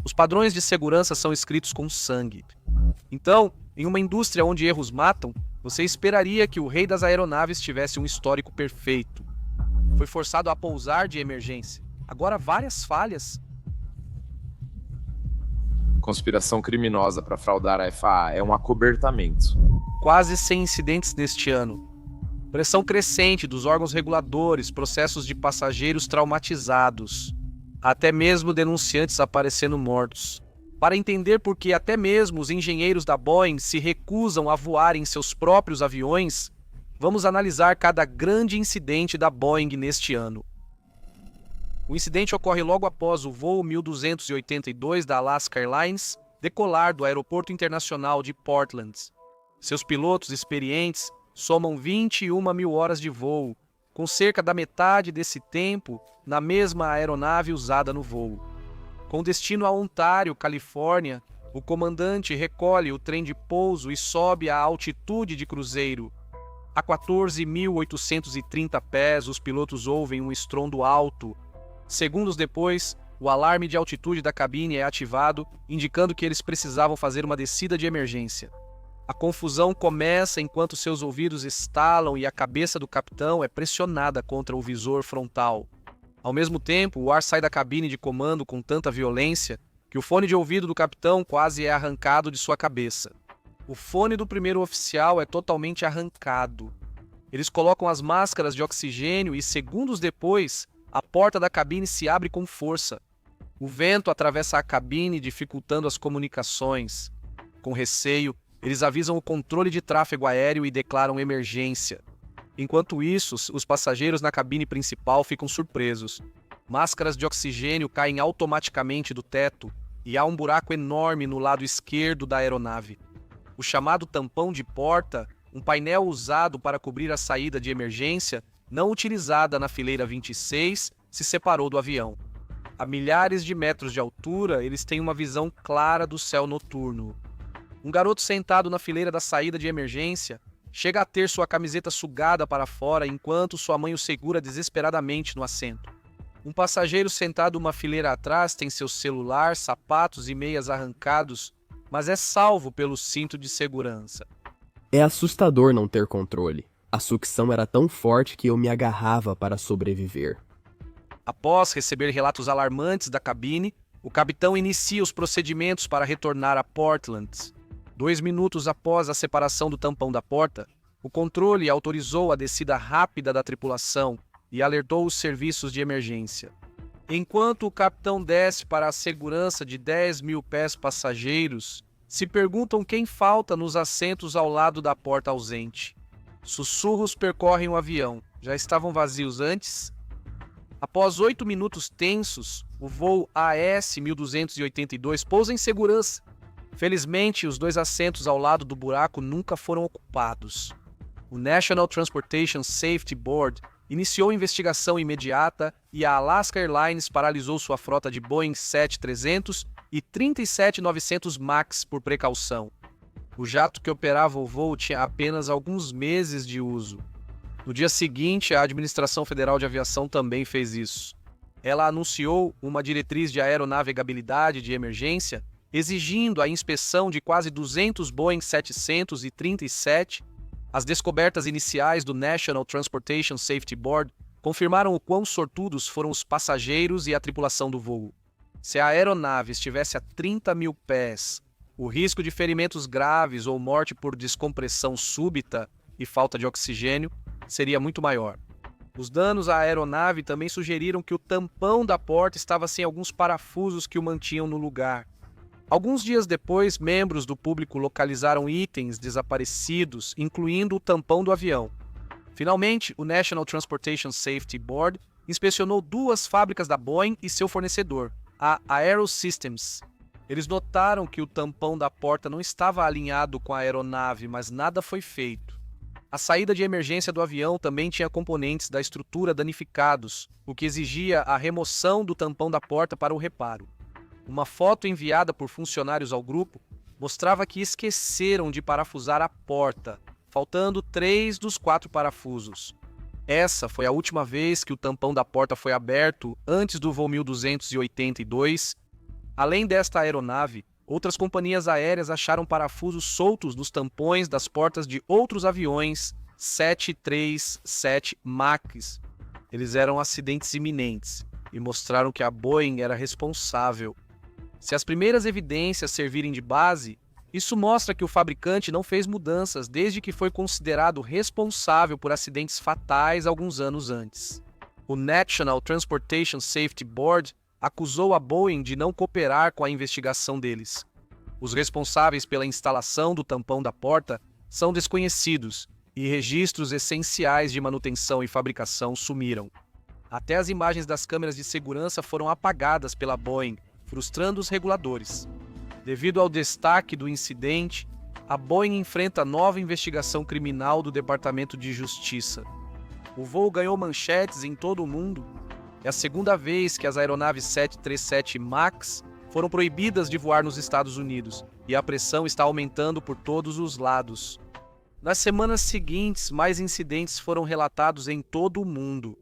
Os padrões de segurança são escritos com sangue. Então, em uma indústria onde erros matam, você esperaria que o rei das aeronaves tivesse um histórico perfeito. Foi forçado a pousar de emergência. Agora várias falhas. Conspiração criminosa para fraudar a FAA é um acobertamento. Quase 100 incidentes neste ano. Pressão crescente dos órgãos reguladores, processos de passageiros traumatizados. Até mesmo denunciantes aparecendo mortos. Para entender por que até mesmo os engenheiros da Boeing se recusam a voar em seus próprios aviões, vamos analisar cada grande incidente da Boeing neste ano. O incidente ocorre logo após o voo 1282 da Alaska Airlines decolar do Aeroporto Internacional de Portland. Seus pilotos experientes somam 21 mil horas de voo, com cerca da metade desse tempo na mesma aeronave usada no voo. Com destino a Ontário, Califórnia, o comandante recolhe o trem de pouso e sobe à altitude de cruzeiro. A 14.830 pés, os pilotos ouvem um estrondo alto. Segundos depois, o alarme de altitude da cabine é ativado, indicando que eles precisavam fazer uma descida de emergência. A confusão começa enquanto seus ouvidos estalam e a cabeça do capitão é pressionada contra o visor frontal. Ao mesmo tempo, o ar sai da cabine de comando com tanta violência que o fone de ouvido do capitão quase é arrancado de sua cabeça. O fone do primeiro oficial é totalmente arrancado. Eles colocam as máscaras de oxigênio e, segundos depois, a porta da cabine se abre com força. O vento atravessa a cabine, dificultando as comunicações. Com receio, eles avisam o controle de tráfego aéreo e declaram emergência. Enquanto isso, os passageiros na cabine principal ficam surpresos. Máscaras de oxigênio caem automaticamente do teto e há um buraco enorme no lado esquerdo da aeronave. O chamado tampão de porta, um painel usado para cobrir a saída de emergência, não utilizada na fileira 26, se separou do avião. A milhares de metros de altura, eles têm uma visão clara do céu noturno. Um garoto sentado na fileira da saída de emergência chega a ter sua camiseta sugada para fora enquanto sua mãe o segura desesperadamente no assento. Um passageiro sentado uma fileira atrás tem seu celular, sapatos e meias arrancados, mas é salvo pelo cinto de segurança. É assustador não ter controle. A sucção era tão forte que eu me agarrava para sobreviver. Após receber relatos alarmantes da cabine, o capitão inicia os procedimentos para retornar a Portland. 2 minutos após a separação do tampão da porta, o controle autorizou a descida rápida da tripulação e alertou os serviços de emergência. Enquanto o capitão desce para a segurança de 10 mil pés passageiros, se perguntam quem falta nos assentos ao lado da porta ausente. Sussurros percorrem o avião. Já estavam vazios antes? Após 8 minutos tensos, o voo AS-1282 pousa em segurança. Felizmente, os 2 assentos ao lado do buraco nunca foram ocupados. O National Transportation Safety Board iniciou investigação imediata e a Alaska Airlines paralisou sua frota de Boeing 737 e 737-900 MAX por precaução. O jato que operava o voo tinha apenas alguns meses de uso. No dia seguinte, a Administração Federal de Aviação também fez isso. Ela anunciou uma diretriz de aeronavegabilidade de emergência, exigindo a inspeção de quase 200 Boeing 737. As descobertas iniciais do National Transportation Safety Board confirmaram o quão sortudos foram os passageiros e a tripulação do voo. Se a aeronave estivesse a 30 mil pés, o risco de ferimentos graves ou morte por descompressão súbita e falta de oxigênio seria muito maior. Os danos à aeronave também sugeriram que o tampão da porta estava sem alguns parafusos que o mantinham no lugar. Alguns dias depois, membros do público localizaram itens desaparecidos, incluindo o tampão do avião. Finalmente, o National Transportation Safety Board inspecionou 2 fábricas da Boeing e seu fornecedor, a Aerosystems. Eles notaram que o tampão da porta não estava alinhado com a aeronave, mas nada foi feito. A saída de emergência do avião também tinha componentes da estrutura danificados, o que exigia a remoção do tampão da porta para o reparo. Uma foto enviada por funcionários ao grupo mostrava que esqueceram de parafusar a porta, faltando 3 dos 4 parafusos. Essa foi a última vez que o tampão da porta foi aberto antes do voo 1282 Além desta aeronave, outras companhias aéreas acharam parafusos soltos nos tampões das portas de outros aviões 737 MAX. Eles eram acidentes iminentes e mostraram que a Boeing era responsável. Se as primeiras evidências servirem de base, isso mostra que o fabricante não fez mudanças desde que foi considerado responsável por acidentes fatais alguns anos antes. O National Transportation Safety Board acusou a Boeing de não cooperar com a investigação deles. Os responsáveis pela instalação do tampão da porta são desconhecidos e registros essenciais de manutenção e fabricação sumiram. Até as imagens das câmeras de segurança foram apagadas pela Boeing, frustrando os reguladores. Devido ao destaque do incidente, a Boeing enfrenta nova investigação criminal do Departamento de Justiça. O voo ganhou manchetes em todo o mundo. É a segunda vez que as aeronaves 737 MAX foram proibidas de voar nos Estados Unidos, e a pressão está aumentando por todos os lados. Nas semanas seguintes, mais incidentes foram relatados em todo o mundo.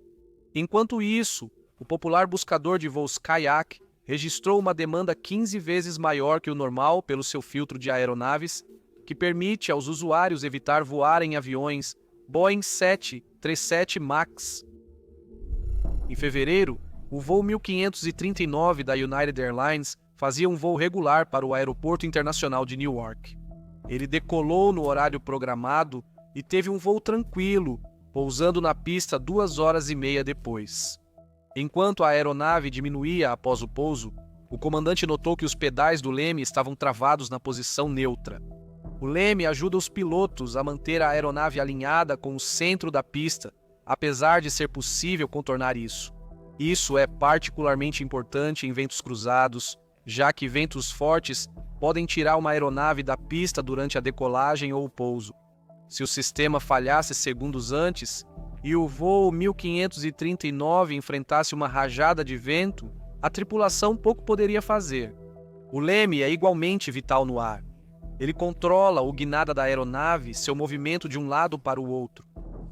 Enquanto isso, o popular buscador de voos Kayak registrou uma demanda 15 vezes maior que o normal pelo seu filtro de aeronaves, que permite aos usuários evitar voar em aviões Boeing 737 MAX. Em fevereiro, o voo 1539 da United Airlines fazia um voo regular para o Aeroporto Internacional de Newark. Ele decolou no horário programado e teve um voo tranquilo, pousando na pista 2 horas e meia depois. Enquanto a aeronave diminuía após o pouso, o comandante notou que os pedais do leme estavam travados na posição neutra. O leme ajuda os pilotos a manter a aeronave alinhada com o centro da pista, apesar de ser possível contornar isso. Isso é particularmente importante em ventos cruzados, já que ventos fortes podem tirar uma aeronave da pista durante a decolagem ou o pouso. Se o sistema falhasse segundos antes e o voo 1539 enfrentasse uma rajada de vento, a tripulação pouco poderia fazer. O leme é igualmente vital no ar. Ele controla o guinada da aeronave, seu movimento de um lado para o outro.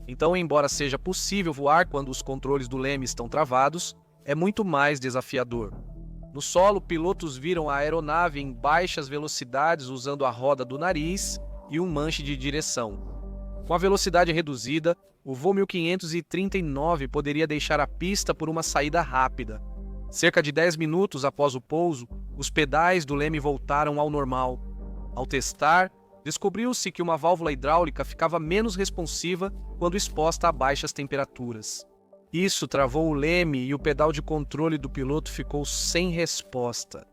Então, embora seja possível voar quando os controles do leme estão travados, é muito mais desafiador. No solo, pilotos viram a aeronave em baixas velocidades usando a roda do nariz e um manche de direção. Com a velocidade reduzida, o voo 1539 poderia deixar a pista por uma saída rápida. Cerca de 10 minutos após o pouso, os pedais do leme voltaram ao normal. Ao testar, descobriu-se que uma válvula hidráulica ficava menos responsiva quando exposta a baixas temperaturas. Isso travou o leme e o pedal de controle do piloto ficou sem resposta.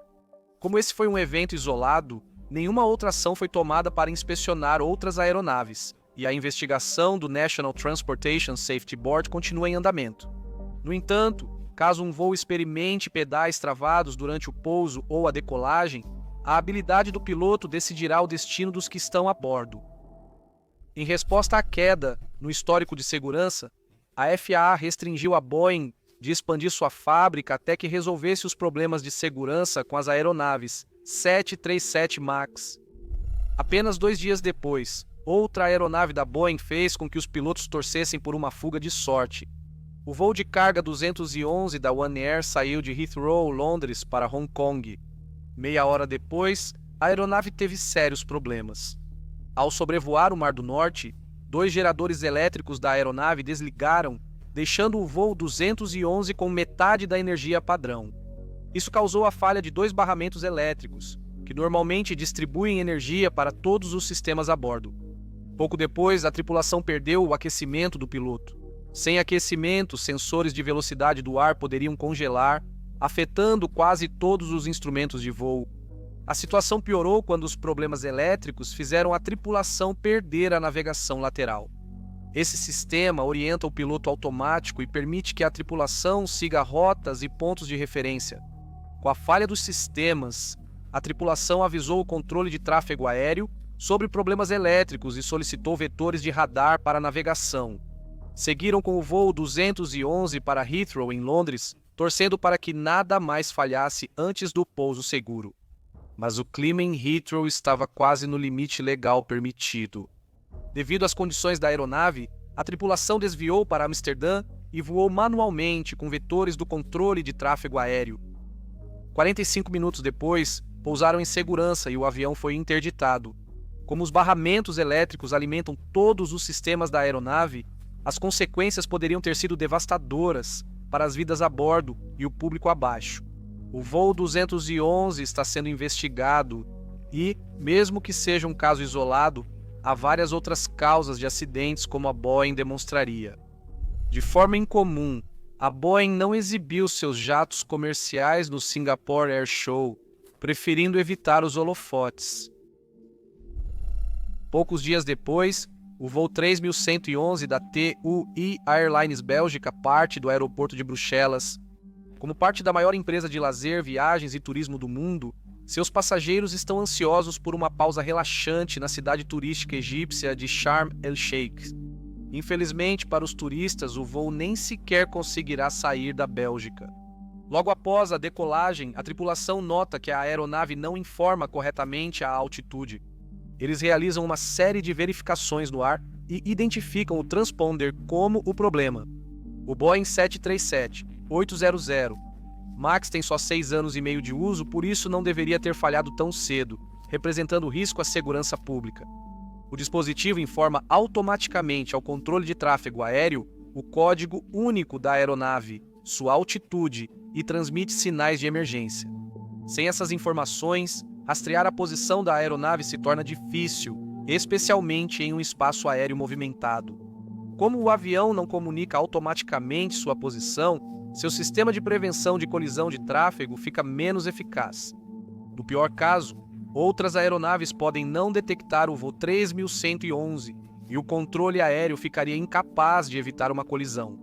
Como esse foi um evento isolado, nenhuma outra ação foi tomada para inspecionar outras aeronaves, e a investigação do National Transportation Safety Board continua em andamento. No entanto, caso um voo experimente pedais travados durante o pouso ou a decolagem, a habilidade do piloto decidirá o destino dos que estão a bordo. Em resposta à queda no histórico de segurança, a FAA restringiu a Boeing de expandir sua fábrica até que resolvesse os problemas de segurança com as aeronaves 737 MAX. Apenas 2 dias depois, outra aeronave da Boeing fez com que os pilotos torcessem por uma fuga de sorte. O voo de carga 211 da One Air saiu de Heathrow, Londres, para Hong Kong. Meia hora depois, a aeronave teve sérios problemas. Ao sobrevoar o Mar do Norte, 2 geradores elétricos da aeronave desligaram, deixando o voo 211 com metade da energia padrão. Isso causou a falha de 2 barramentos elétricos, que normalmente distribuem energia para todos os sistemas a bordo. Pouco depois, a tripulação perdeu o aquecimento do piloto. Sem aquecimento, sensores de velocidade do ar poderiam congelar, afetando quase todos os instrumentos de voo. A situação piorou quando os problemas elétricos fizeram a tripulação perder a navegação lateral. Esse sistema orienta o piloto automático e permite que a tripulação siga rotas e pontos de referência. Com a falha dos sistemas, a tripulação avisou o controle de tráfego aéreo sobre problemas elétricos e solicitou vetores de radar para a navegação. Seguiram com o voo 211 para Heathrow, em Londres, torcendo para que nada mais falhasse antes do pouso seguro. Mas o clima em Heathrow estava quase no limite legal permitido. Devido às condições da aeronave, a tripulação desviou para Amsterdã e voou manualmente com vetores do controle de tráfego aéreo. 45 minutos depois, pousaram em segurança e o avião foi interditado. Como os barramentos elétricos alimentam todos os sistemas da aeronave, as consequências poderiam ter sido devastadoras para as vidas a bordo e o público abaixo. O voo 211 está sendo investigado e, mesmo que seja um caso isolado, há várias outras causas de acidentes como a Boeing demonstraria. De forma incomum, a Boeing não exibiu seus jatos comerciais no Singapore Air Show, preferindo evitar os holofotes. Poucos dias depois, o voo 3111 da TUI Airlines Bélgica parte do aeroporto de Bruxelas. Como parte da maior empresa de lazer, viagens e turismo do mundo, seus passageiros estão ansiosos por uma pausa relaxante na cidade turística egípcia de Sharm el-Sheikh. Infelizmente, para os turistas, o voo nem sequer conseguirá sair da Bélgica. Logo após a decolagem, a tripulação nota que a aeronave não informa corretamente a altitude. Eles realizam uma série de verificações no ar e identificam o transponder como o problema. O Boeing 737-800 MAX tem só 6 anos e meio de uso, por isso não deveria ter falhado tão cedo, representando risco à segurança pública. O dispositivo informa automaticamente ao controle de tráfego aéreo o código único da aeronave, sua altitude e transmite sinais de emergência. Sem essas informações, rastrear a posição da aeronave se torna difícil, especialmente em um espaço aéreo movimentado. Como o avião não comunica automaticamente sua posição, seu sistema de prevenção de colisão de tráfego fica menos eficaz. No pior caso, outras aeronaves podem não detectar o voo 3111 e o controle aéreo ficaria incapaz de evitar uma colisão.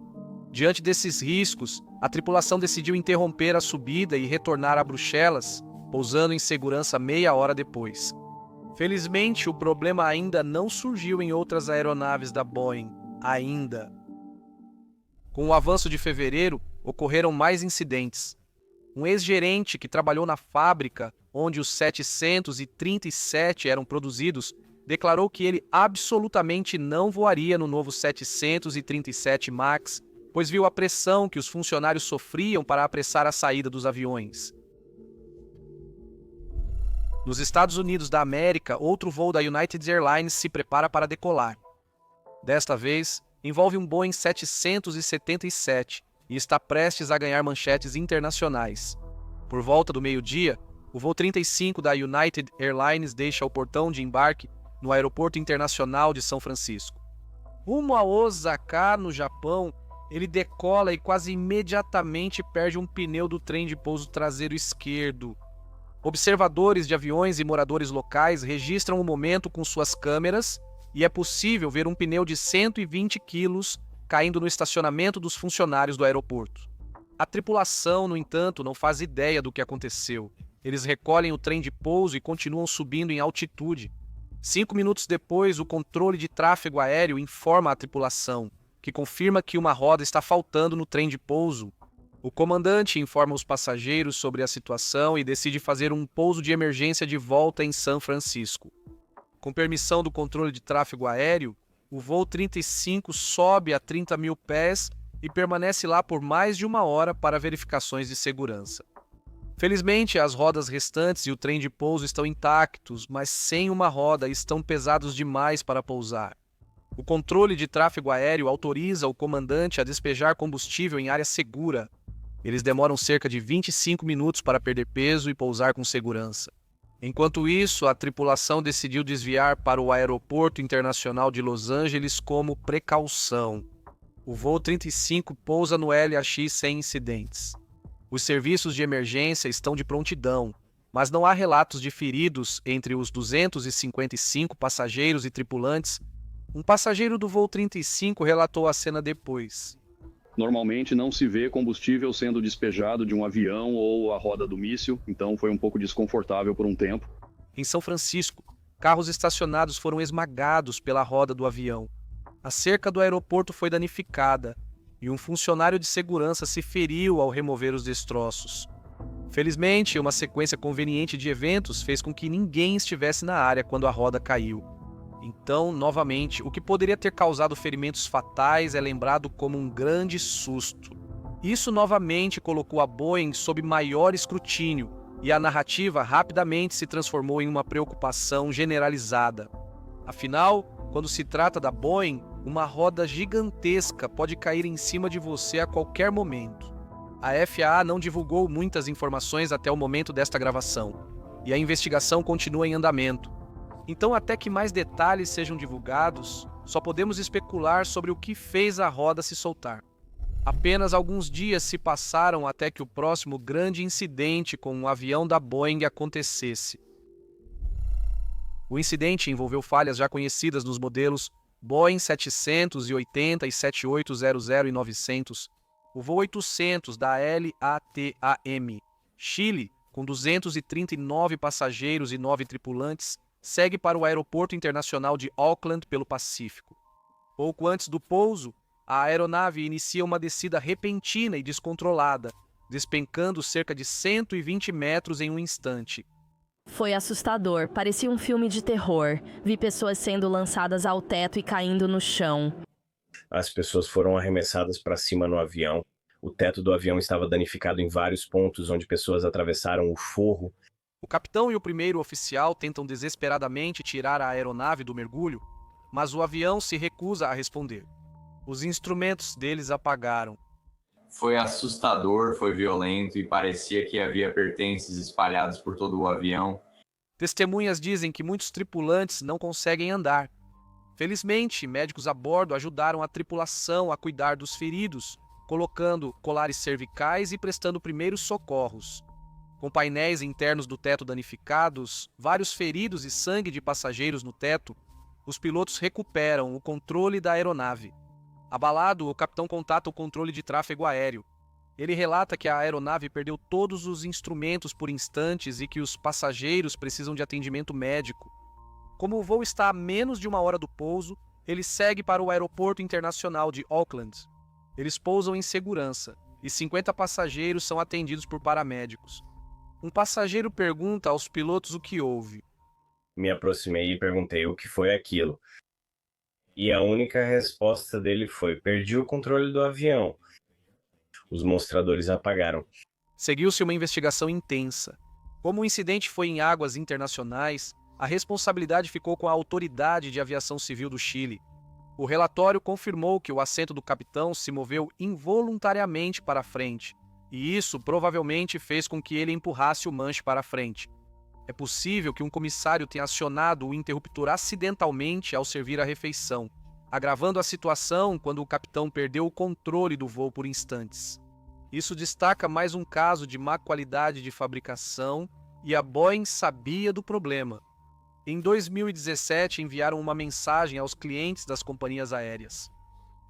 Diante desses riscos, a tripulação decidiu interromper a subida e retornar a Bruxelas, pousando em segurança meia hora depois. Felizmente, o problema ainda não surgiu em outras aeronaves da Boeing. Ainda. Com o avanço de fevereiro, ocorreram mais incidentes. Um ex-gerente que trabalhou na fábrica onde os 737 eram produzidos declarou que ele absolutamente não voaria no novo 737 MAX, pois viu a pressão que os funcionários sofriam para apressar a saída dos aviões. Nos Estados Unidos da América, outro voo da United Airlines se prepara para decolar. Desta vez, envolve um Boeing 777 e está prestes a ganhar manchetes internacionais. Por volta do meio-dia, o voo 35 da United Airlines deixa o portão de embarque no Aeroporto Internacional de São Francisco. Rumo a Osaka, no Japão, ele decola e quase imediatamente perde um pneu do trem de pouso traseiro esquerdo. Observadores de aviões e moradores locais registram o momento com suas câmeras e é possível ver um pneu de 120 quilos caindo no estacionamento dos funcionários do aeroporto. A tripulação, no entanto, não faz ideia do que aconteceu. Eles recolhem o trem de pouso e continuam subindo em altitude. 5 minutos depois, o controle de tráfego aéreo informa a tripulação, que confirma que uma roda está faltando no trem de pouso. O comandante informa os passageiros sobre a situação e decide fazer um pouso de emergência de volta em São Francisco. Com permissão do controle de tráfego aéreo, o voo 35 sobe a 30 mil pés e permanece lá por mais de 1 hora para verificações de segurança. Felizmente, as rodas restantes e o trem de pouso estão intactos, mas sem uma roda estão pesados demais para pousar. O controle de tráfego aéreo autoriza o comandante a despejar combustível em área segura. Eles demoram cerca de 25 minutos para perder peso e pousar com segurança. Enquanto isso, a tripulação decidiu desviar para o Aeroporto Internacional de Los Angeles como precaução. O voo 35 pousa no LAX sem incidentes. Os serviços de emergência estão de prontidão, mas não há relatos de feridos entre os 255 passageiros e tripulantes. Um passageiro do voo 35 relatou a cena depois. Normalmente não se vê combustível sendo despejado de um avião ou a roda do míssil, então foi um pouco desconfortável por um tempo. Em São Francisco, carros estacionados foram esmagados pela roda do avião. A cerca do aeroporto foi danificada e um funcionário de segurança se feriu ao remover os destroços. Felizmente, uma sequência conveniente de eventos fez com que ninguém estivesse na área quando a roda caiu. Então, novamente, o que poderia ter causado ferimentos fatais é lembrado como um grande susto. Isso novamente colocou a Boeing sob maior escrutínio, e a narrativa rapidamente se transformou em uma preocupação generalizada. Afinal, quando se trata da Boeing, uma roda gigantesca pode cair em cima de você a qualquer momento. A FAA não divulgou muitas informações até o momento desta gravação, e a investigação continua em andamento. Então, até que mais detalhes sejam divulgados, só podemos especular sobre o que fez a roda se soltar. Apenas alguns dias se passaram até que o próximo grande incidente com um avião da Boeing acontecesse. O incidente envolveu falhas já conhecidas nos modelos Boeing 780 e 7800 e 900, o voo 800 da LATAM. Chile, com 239 passageiros e 9 tripulantes, segue para o Aeroporto Internacional de Auckland pelo Pacífico. Pouco antes do pouso, a aeronave inicia uma descida repentina e descontrolada, despencando cerca de 120 metros em um instante. Foi assustador, parecia um filme de terror. Vi pessoas sendo lançadas ao teto e caindo no chão. As pessoas foram arremessadas para cima no avião. O teto do avião estava danificado em vários pontos, onde pessoas atravessaram o forro. O capitão e o primeiro oficial tentam desesperadamente tirar a aeronave do mergulho, mas o avião se recusa a responder. Os instrumentos deles apagaram. Foi assustador, foi violento e parecia que havia pertences espalhados por todo o avião. Testemunhas dizem que muitos tripulantes não conseguem andar. Felizmente, médicos a bordo ajudaram a tripulação a cuidar dos feridos, colocando colares cervicais e prestando primeiros socorros. Com painéis internos do teto danificados, vários feridos e sangue de passageiros no teto, os pilotos recuperam o controle da aeronave. Abalado, o capitão contata o controle de tráfego aéreo. Ele relata que a aeronave perdeu todos os instrumentos por instantes e que os passageiros precisam de atendimento médico. Como o voo está a menos de 1 hora do pouso, ele segue para o Aeroporto Internacional de Auckland. Eles pousam em segurança e 50 passageiros são atendidos por paramédicos. Um passageiro pergunta aos pilotos o que houve. Me aproximei e perguntei o que foi aquilo. E a única resposta dele foi: perdi o controle do avião. Os mostradores apagaram. Seguiu-se uma investigação intensa. Como o incidente foi em águas internacionais, a responsabilidade ficou com a Autoridade de Aviação Civil do Chile. O relatório confirmou que o assento do capitão se moveu involuntariamente para a frente, e isso provavelmente fez com que ele empurrasse o manche para a frente. É possível que um comissário tenha acionado o interruptor acidentalmente ao servir a refeição, agravando a situação quando o capitão perdeu o controle do voo por instantes. Isso destaca mais um caso de má qualidade de fabricação e a Boeing sabia do problema. Em 2017, enviaram uma mensagem aos clientes das companhias aéreas.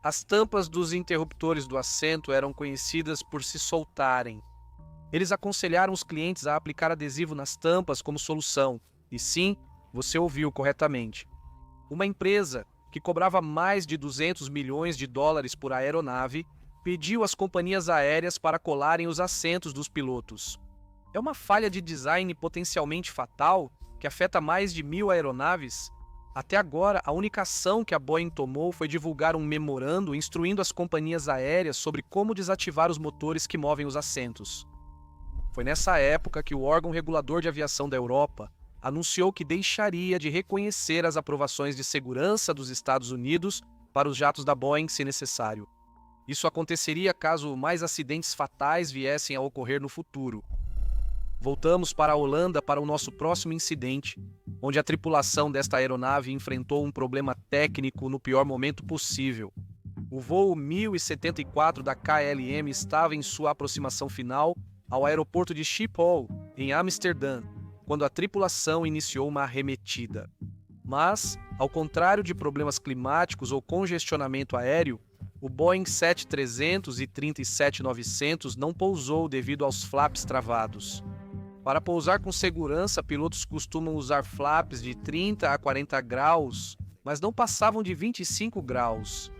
As tampas dos interruptores do assento eram conhecidas por se soltarem. Eles aconselharam os clientes a aplicar adesivo nas tampas como solução. E sim, você ouviu corretamente. Uma empresa que cobrava mais de 200 milhões de dólares por aeronave pediu às companhias aéreas para colarem os assentos dos pilotos. É uma falha de design potencialmente fatal que afeta mais de 1.000 aeronaves. Até agora, a única ação que a Boeing tomou foi divulgar um memorando instruindo as companhias aéreas sobre como desativar os motores que movem os assentos. Foi nessa época que o órgão regulador de aviação da Europa anunciou que deixaria de reconhecer as aprovações de segurança dos Estados Unidos para os jatos da Boeing, se necessário. Isso aconteceria caso mais acidentes fatais viessem a ocorrer no futuro. Voltamos para a Holanda para o nosso próximo incidente, onde a tripulação desta aeronave enfrentou um problema técnico no pior momento possível. O voo 1074 da KLM estava em sua aproximação final ao aeroporto de Schiphol, em Amsterdã, quando a tripulação iniciou uma arremetida. Mas, ao contrário de problemas climáticos ou congestionamento aéreo, o Boeing 7300 e 737-900 não pousou devido aos flaps travados. Para pousar com segurança, pilotos costumam usar flaps de 30 a 40 graus, mas não passavam de 25 graus.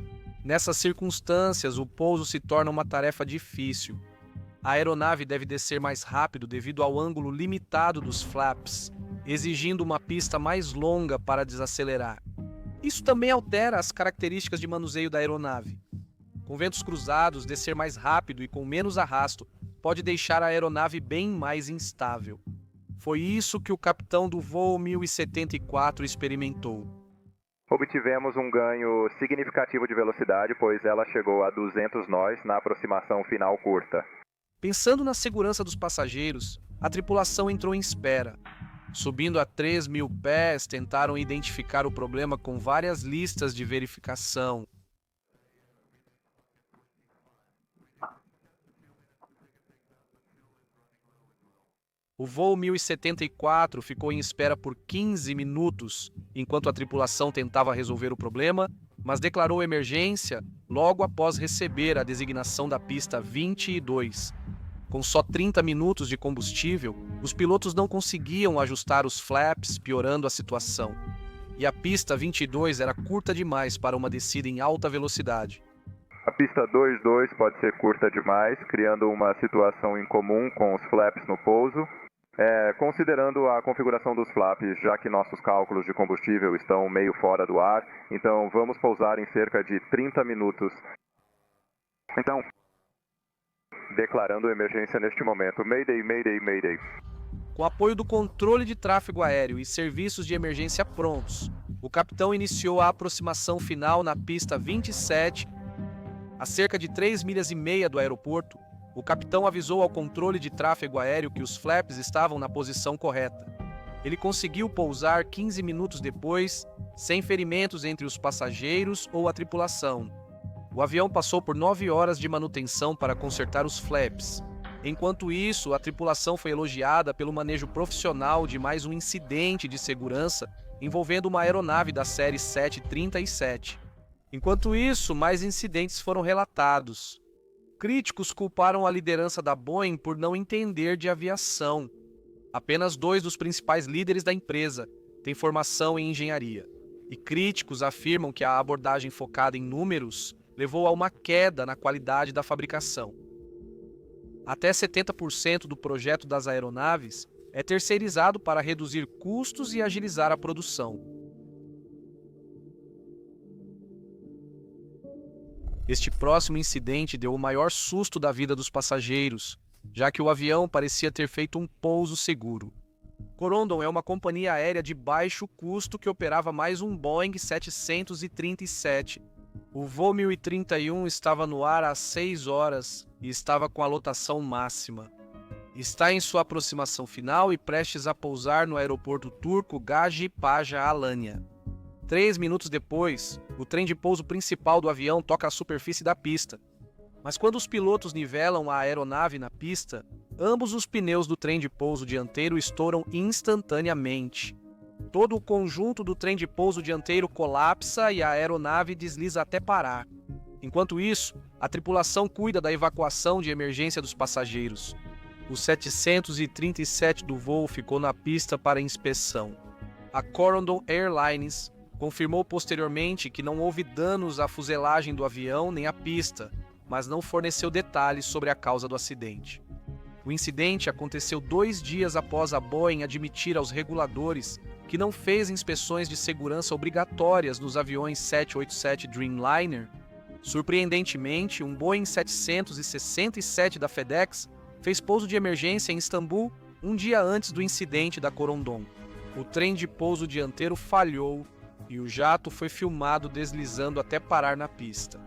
Nessas circunstâncias, o pouso se torna uma tarefa difícil. A aeronave deve descer mais rápido devido ao ângulo limitado dos flaps, exigindo uma pista mais longa para desacelerar. Isso também altera as características de manuseio da aeronave. Com ventos cruzados, descer mais rápido e com menos arrasto pode deixar a aeronave bem mais instável. Foi isso que o capitão do voo 1074 experimentou. Obtivemos um ganho significativo de velocidade, pois ela chegou a 200 nós na aproximação final curta. Pensando na segurança dos passageiros, a tripulação entrou em espera. Subindo a 3.000 pés, tentaram identificar o problema com várias listas de verificação. O voo 1074 ficou em espera por 15 minutos, enquanto a tripulação tentava resolver o problema, mas declarou emergência logo após receber a designação da pista 22. Com só 30 minutos de combustível, os pilotos não conseguiam ajustar os flaps, piorando a situação. E a pista 22 era curta demais para uma descida em alta velocidade. A pista 22 pode ser curta demais, criando uma situação incomum com os flaps no pouso. Considerando a configuração dos flaps, já que nossos cálculos de combustível estão meio fora do ar, então vamos pousar em cerca de 30 minutos. Então, declarando emergência neste momento. Mayday, Mayday, Mayday. Com apoio do controle de tráfego aéreo e serviços de emergência prontos, o capitão iniciou a aproximação final na pista 27, a cerca de 3,5 milhas do aeroporto. O capitão avisou ao controle de tráfego aéreo que os flaps estavam na posição correta. Ele conseguiu pousar 15 minutos depois, sem ferimentos entre os passageiros ou a tripulação. O avião passou por 9 horas de manutenção para consertar os flaps. Enquanto isso, a tripulação foi elogiada pelo manejo profissional de mais um incidente de segurança envolvendo uma aeronave da série 737. Enquanto isso, mais incidentes foram relatados. Críticos culparam a liderança da Boeing por não entender de aviação. Apenas 2 dos principais líderes da empresa têm formação em engenharia. E críticos afirmam que a abordagem focada em números levou a uma queda na qualidade da fabricação. Até 70% do projeto das aeronaves é terceirizado para reduzir custos e agilizar a produção. Este próximo incidente deu o maior susto da vida dos passageiros, já que o avião parecia ter feito um pouso seguro. Corendon é uma companhia aérea de baixo custo que operava mais um Boeing 737. O voo 1031 estava no ar há 6 horas e estava com a lotação máxima. Está em sua aproximação final e prestes a pousar no aeroporto turco Gazi Paşa Alanya. 3 minutos depois, o trem de pouso principal do avião toca a superfície da pista. Mas quando os pilotos nivelam a aeronave na pista, ambos os pneus do trem de pouso dianteiro estouram instantaneamente. Todo o conjunto do trem de pouso dianteiro colapsa e a aeronave desliza até parar. Enquanto isso, a tripulação cuida da evacuação de emergência dos passageiros. O 737 do voo ficou na pista para inspeção. A Corendon Airlines confirmou posteriormente que não houve danos à fuselagem do avião nem à pista, mas não forneceu detalhes sobre a causa do acidente. O incidente aconteceu 2 dias após a Boeing admitir aos reguladores que não fez inspeções de segurança obrigatórias nos aviões 787 Dreamliner. Surpreendentemente, um Boeing 767 da FedEx fez pouso de emergência em Istambul um dia antes do incidente da Corendon. O trem de pouso dianteiro falhou e o jato foi filmado deslizando até parar na pista.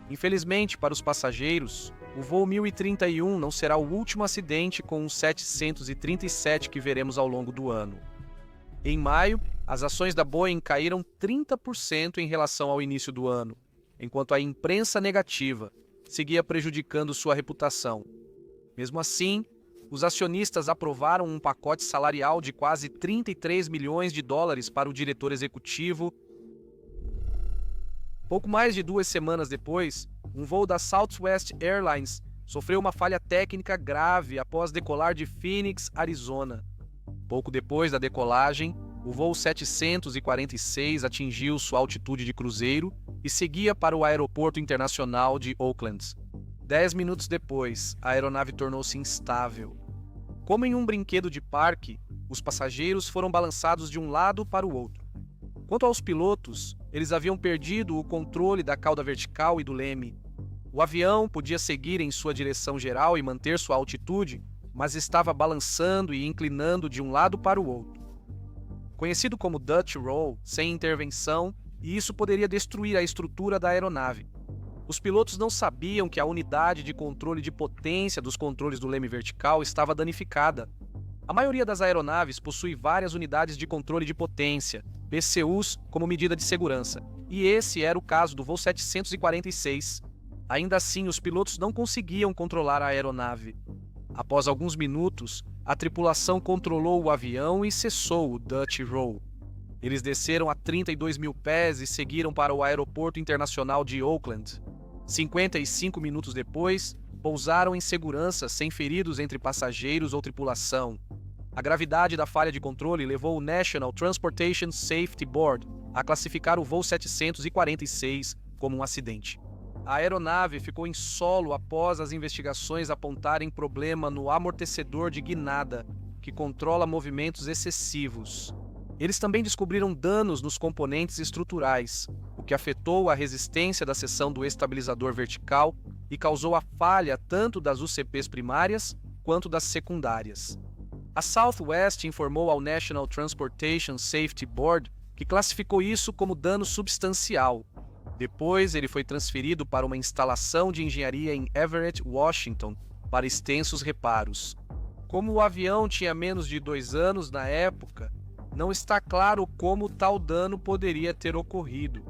Infelizmente para os passageiros, o voo 1031 não será o último acidente com um 737 que veremos ao longo do ano. Em maio, as ações da Boeing caíram 30% em relação ao início do ano, enquanto a imprensa negativa seguia prejudicando sua reputação. Mesmo assim, os acionistas aprovaram um pacote salarial de quase 33 milhões de dólares para o diretor executivo. Pouco mais de 2 semanas depois, um voo da Southwest Airlines sofreu uma falha técnica grave após decolar de Phoenix, Arizona. Pouco depois da decolagem, o voo 746 atingiu sua altitude de cruzeiro e seguia para o aeroporto internacional de Oakland. 10 minutos depois, a aeronave tornou-se instável. Como em um brinquedo de parque, os passageiros foram balançados de um lado para o outro. Quanto aos pilotos, eles haviam perdido o controle da cauda vertical e do leme. O avião podia seguir em sua direção geral e manter sua altitude, mas estava balançando e inclinando de um lado para o outro. Conhecido como Dutch Roll, sem intervenção, e isso poderia destruir a estrutura da aeronave. Os pilotos não sabiam que a unidade de controle de potência dos controles do leme vertical estava danificada. A maioria das aeronaves possui várias unidades de controle de potência, PCUs, como medida de segurança, e esse era o caso do voo 746. Ainda assim, os pilotos não conseguiam controlar a aeronave. Após alguns minutos, a tripulação controlou o avião e cessou o Dutch Roll. Eles desceram a 32 mil pés e seguiram para o Aeroporto Internacional de Oakland. 55 minutos depois, pousaram em segurança sem feridos entre passageiros ou tripulação. A gravidade da falha de controle levou o National Transportation Safety Board a classificar o voo 746 como um acidente. A aeronave ficou em solo após as investigações apontarem problema no amortecedor de guinada, que controla movimentos excessivos. Eles também descobriram danos nos componentes estruturais, o que afetou a resistência da seção do estabilizador vertical e causou a falha tanto das UCPs primárias quanto das secundárias. A Southwest informou ao National Transportation Safety Board que classificou isso como dano substancial. Depois, ele foi transferido para uma instalação de engenharia em Everett, Washington, para extensos reparos. Como o avião tinha menos de 2 anos na época, não está claro como tal dano poderia ter ocorrido.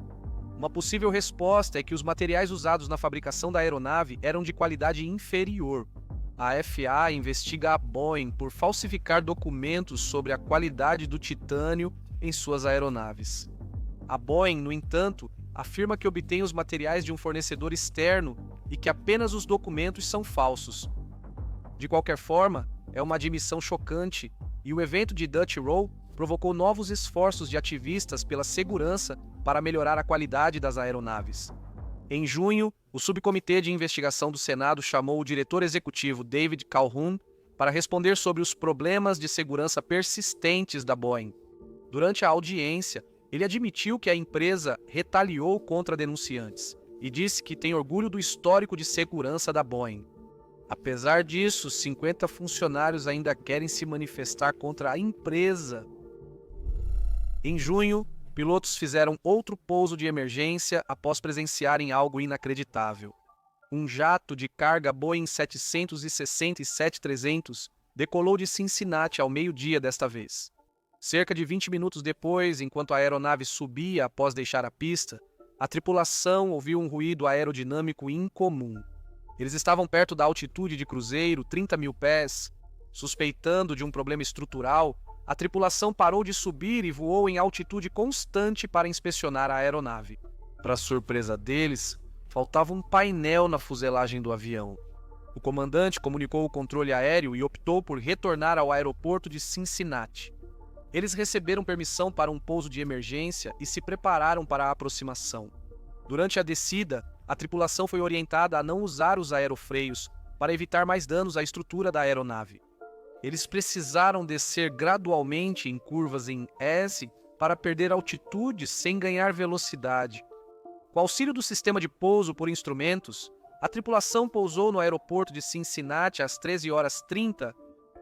Uma possível resposta é que os materiais usados na fabricação da aeronave eram de qualidade inferior. A FAA investiga a Boeing por falsificar documentos sobre a qualidade do titânio em suas aeronaves. A Boeing, no entanto, afirma que obtém os materiais de um fornecedor externo e que apenas os documentos são falsos. De qualquer forma, é uma admissão chocante e o evento de Dutch Roll provocou novos esforços de ativistas pela segurança para melhorar a qualidade das aeronaves. Em junho, o Subcomitê de Investigação do Senado chamou o diretor executivo David Calhoun para responder sobre os problemas de segurança persistentes da Boeing. Durante a audiência, ele admitiu que a empresa retaliou contra denunciantes e disse que tem orgulho do histórico de segurança da Boeing. Apesar disso, 50 funcionários ainda querem se manifestar contra a empresa. Em junho, pilotos fizeram outro pouso de emergência após presenciarem algo inacreditável. Um jato de carga Boeing 767-300 decolou de Cincinnati ao meio-dia desta vez. Cerca de 20 minutos depois, enquanto a aeronave subia após deixar a pista, a tripulação ouviu um ruído aerodinâmico incomum. Eles estavam perto da altitude de cruzeiro, 30 mil pés. Suspeitando de um problema estrutural, a tripulação parou de subir e voou em altitude constante para inspecionar a aeronave. Para surpresa deles, faltava um painel na fuselagem do avião. O comandante comunicou o controle aéreo e optou por retornar ao aeroporto de Cincinnati. Eles receberam permissão para um pouso de emergência e se prepararam para a aproximação. Durante a descida, a tripulação foi orientada a não usar os aerofreios para evitar mais danos à estrutura da aeronave. Eles precisaram descer gradualmente em curvas em S para perder altitude sem ganhar velocidade. Com auxílio do sistema de pouso por instrumentos, a tripulação pousou no aeroporto de Cincinnati às 13h30.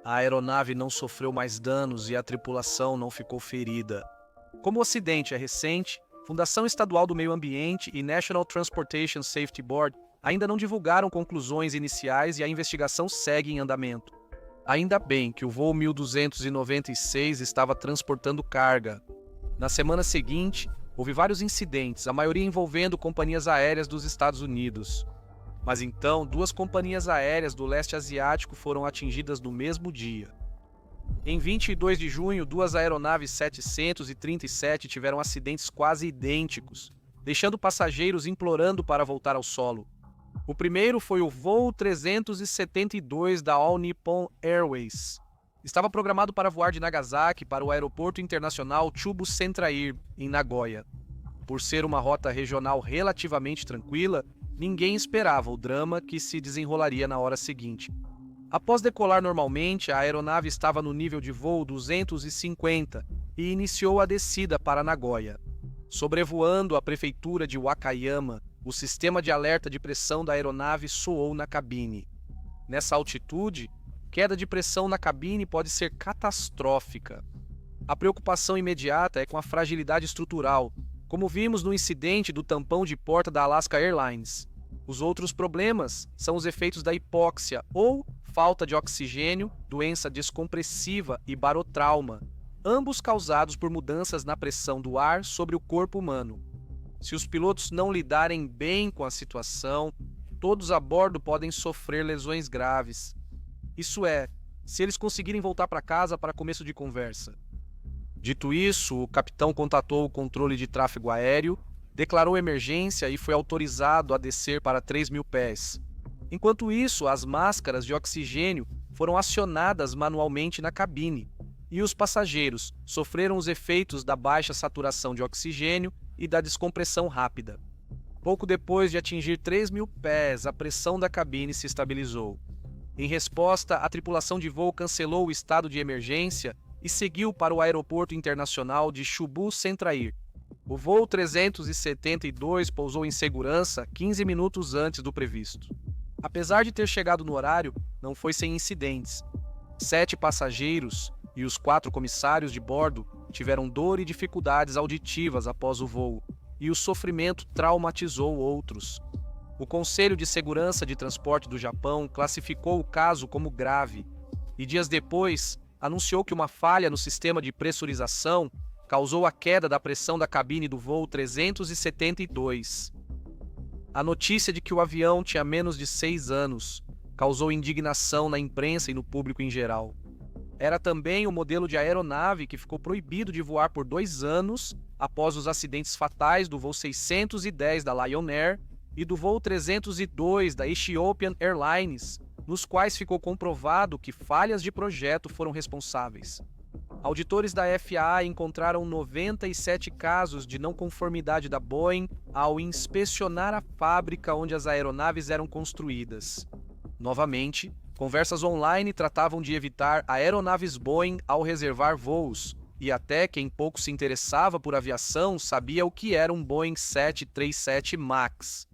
A aeronave não sofreu mais danos e a tripulação não ficou ferida. Como o acidente é recente, Fundação Estadual do Meio Ambiente e National Transportation Safety Board ainda não divulgaram conclusões iniciais e a investigação segue em andamento. Ainda bem que o voo 1296 estava transportando carga. Na semana seguinte, houve vários incidentes, a maioria envolvendo companhias aéreas dos Estados Unidos. Mas então, 2 companhias aéreas do leste asiático foram atingidas no mesmo dia. Em 22 de junho, 2 aeronaves 737 tiveram acidentes quase idênticos, deixando passageiros implorando para voltar ao solo. O primeiro foi o voo 372 da All Nippon Airways. Estava programado para voar de Nagasaki para o Aeroporto Internacional Chubu Centrair, em Nagoya. Por ser uma rota regional relativamente tranquila, ninguém esperava o drama que se desenrolaria na hora seguinte. Após decolar normalmente, a aeronave estava no nível de voo 250 e iniciou a descida para Nagoya. Sobrevoando a prefeitura de Wakayama, o sistema de alerta de pressão da aeronave soou na cabine. Nessa altitude, queda de pressão na cabine pode ser catastrófica. A preocupação imediata é com a fragilidade estrutural, como vimos no incidente do tampão de porta da Alaska Airlines. Os outros problemas são os efeitos da hipóxia ou falta de oxigênio, doença descompressiva e barotrauma, ambos causados por mudanças na pressão do ar sobre o corpo humano. Se os pilotos não lidarem bem com a situação, todos a bordo podem sofrer lesões graves. Isso é, se eles conseguirem voltar para casa para começo de conversa. Dito isso, o capitão contatou o controle de tráfego aéreo, declarou emergência e foi autorizado a descer para 3.000 pés. Enquanto isso, as máscaras de oxigênio foram acionadas manualmente na cabine, e os passageiros sofreram os efeitos da baixa saturação de oxigênio e da descompressão rápida. Pouco depois de atingir 3.000 pés, a pressão da cabine se estabilizou. Em resposta, a tripulação de voo cancelou o estado de emergência e seguiu para o aeroporto internacional de Chubu Centrair. O voo 372 pousou em segurança 15 minutos antes do previsto. Apesar de ter chegado no horário, não foi sem incidentes. 7 passageiros e os 4 comissários de bordo tiveram dor e dificuldades auditivas após o voo, e o sofrimento traumatizou outros. O Conselho de Segurança de Transporte do Japão classificou o caso como grave e, dias depois, anunciou que uma falha no sistema de pressurização causou a queda da pressão da cabine do voo 372. A notícia de que o avião tinha menos de 6 anos causou indignação na imprensa e no público em geral. Era também o modelo de aeronave que ficou proibido de voar por 2 anos após os acidentes fatais do voo 610 da Lion Air e do voo 302 da Ethiopian Airlines, nos quais ficou comprovado que falhas de projeto foram responsáveis. Auditores da FAA encontraram 97 casos de não conformidade da Boeing ao inspecionar a fábrica onde as aeronaves eram construídas. Novamente, conversas online tratavam de evitar aeronaves Boeing ao reservar voos, e até quem pouco se interessava por aviação sabia o que era um Boeing 737 MAX.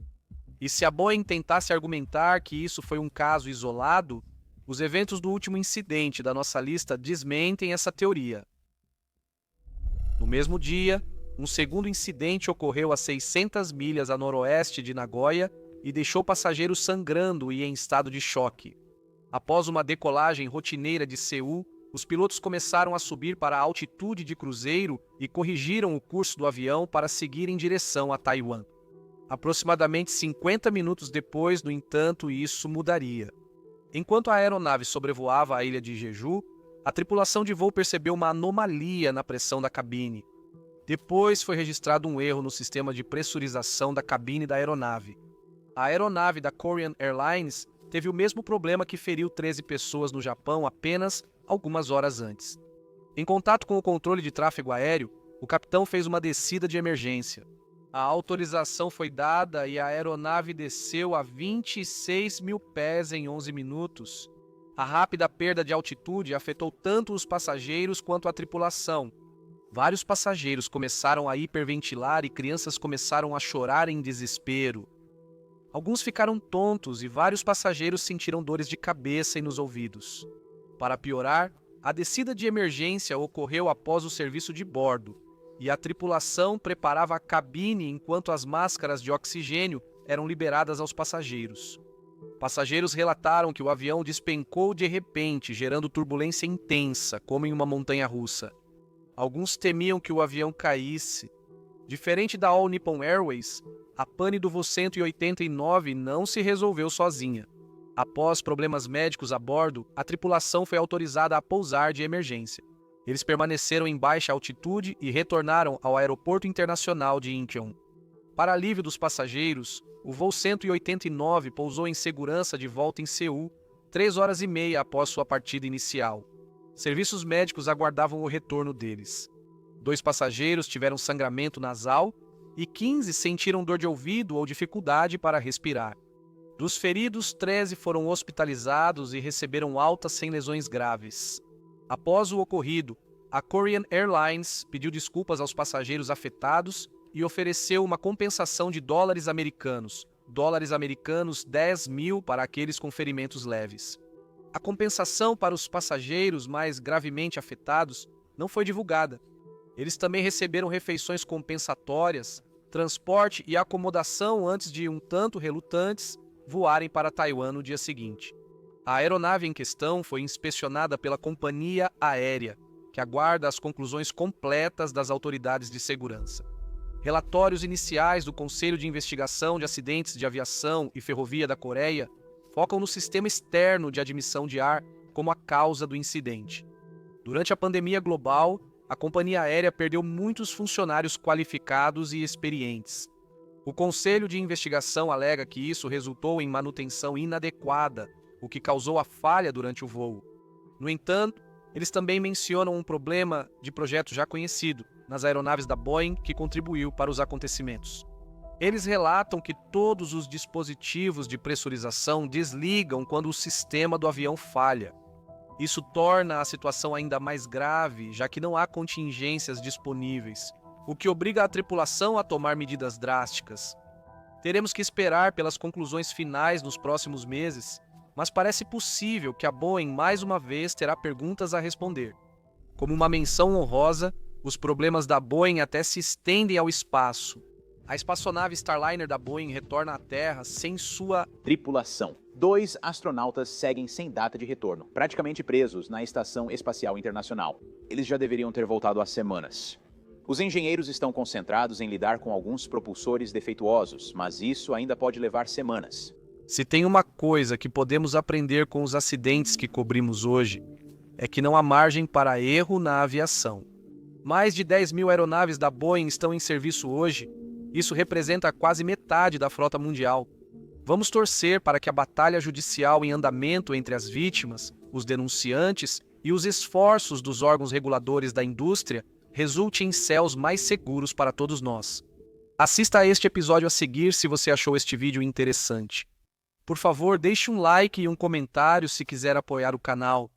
E se a Boeing tentasse argumentar que isso foi um caso isolado, os eventos do último incidente da nossa lista desmentem essa teoria. No mesmo dia, um segundo incidente ocorreu a 600 milhas a noroeste de Nagoya e deixou passageiros sangrando e em estado de choque. Após uma decolagem rotineira de Seul, os pilotos começaram a subir para a altitude de cruzeiro e corrigiram o curso do avião para seguir em direção a Taiwan. Aproximadamente 50 minutos depois, no entanto, isso mudaria. Enquanto a aeronave sobrevoava a ilha de Jeju, a tripulação de voo percebeu uma anomalia na pressão da cabine. Depois foi registrado um erro no sistema de pressurização da cabine da aeronave. A aeronave da Korean Airlines teve o mesmo problema que feriu 13 pessoas no Japão apenas algumas horas antes. Em contato com o controle de tráfego aéreo, o capitão fez uma descida de emergência. A autorização foi dada e a aeronave desceu a 26.000 pés em 11 minutos. A rápida perda de altitude afetou tanto os passageiros quanto a tripulação. Vários passageiros começaram a hiperventilar e crianças começaram a chorar em desespero. Alguns ficaram tontos e vários passageiros sentiram dores de cabeça e nos ouvidos. Para piorar, a descida de emergência ocorreu após o serviço de bordo, e a tripulação preparava a cabine enquanto as máscaras de oxigênio eram liberadas aos passageiros. Passageiros relataram que o avião despencou de repente, gerando turbulência intensa, como em uma montanha-russa. Alguns temiam que o avião caísse. Diferente da All Nippon Airways, a pane do voo 189 não se resolveu sozinha. Após problemas médicos a bordo, a tripulação foi autorizada a pousar de emergência. Eles permaneceram em baixa altitude e retornaram ao Aeroporto Internacional de Incheon. Para alívio dos passageiros, o voo 189 pousou em segurança de volta em Seul, 3 horas e meia após sua partida inicial. Serviços médicos aguardavam o retorno deles. 2 passageiros tiveram sangramento nasal e 15 sentiram dor de ouvido ou dificuldade para respirar. Dos feridos, 13 foram hospitalizados e receberam alta sem lesões graves. Após o ocorrido, a Korean Airlines pediu desculpas aos passageiros afetados e ofereceu uma compensação de dólares americanos 10 mil para aqueles com ferimentos leves. A compensação para os passageiros mais gravemente afetados não foi divulgada. Eles também receberam refeições compensatórias, transporte e acomodação antes de, um tanto relutantes, voarem para Taiwan no dia seguinte. A aeronave em questão foi inspecionada pela companhia aérea, que aguarda as conclusões completas das autoridades de segurança. Relatórios iniciais do Conselho de Investigação de Acidentes de Aviação e Ferrovia da Coreia focam no sistema externo de admissão de ar como a causa do incidente. Durante a pandemia global, a companhia aérea perdeu muitos funcionários qualificados e experientes. O Conselho de Investigação alega que isso resultou em manutenção inadequada, o que causou a falha durante o voo. No entanto, eles também mencionam um problema de projeto já conhecido nas aeronaves da Boeing que contribuiu para os acontecimentos. Eles relatam que todos os dispositivos de pressurização desligam quando o sistema do avião falha. Isso torna a situação ainda mais grave, já que não há contingências disponíveis, o que obriga a tripulação a tomar medidas drásticas. Teremos que esperar pelas conclusões finais nos próximos meses, mas parece possível que a Boeing mais uma vez terá perguntas a responder. Como uma menção honrosa, os problemas da Boeing até se estendem ao espaço. A espaçonave Starliner da Boeing retorna à Terra sem sua tripulação. 2 astronautas seguem sem data de retorno, praticamente presos na Estação Espacial Internacional. Eles já deveriam ter voltado há semanas. Os engenheiros estão concentrados em lidar com alguns propulsores defeituosos, mas isso ainda pode levar semanas. Se tem uma coisa que podemos aprender com os acidentes que cobrimos hoje, é que não há margem para erro na aviação. Mais de 10 mil aeronaves da Boeing estão em serviço hoje. Isso representa quase metade da frota mundial. Vamos torcer para que a batalha judicial em andamento entre as vítimas, os denunciantes e os esforços dos órgãos reguladores da indústria resulte em céus mais seguros para todos nós. Assista a este episódio a seguir se você achou este vídeo interessante. Por favor, deixe um like e um comentário se quiser apoiar o canal.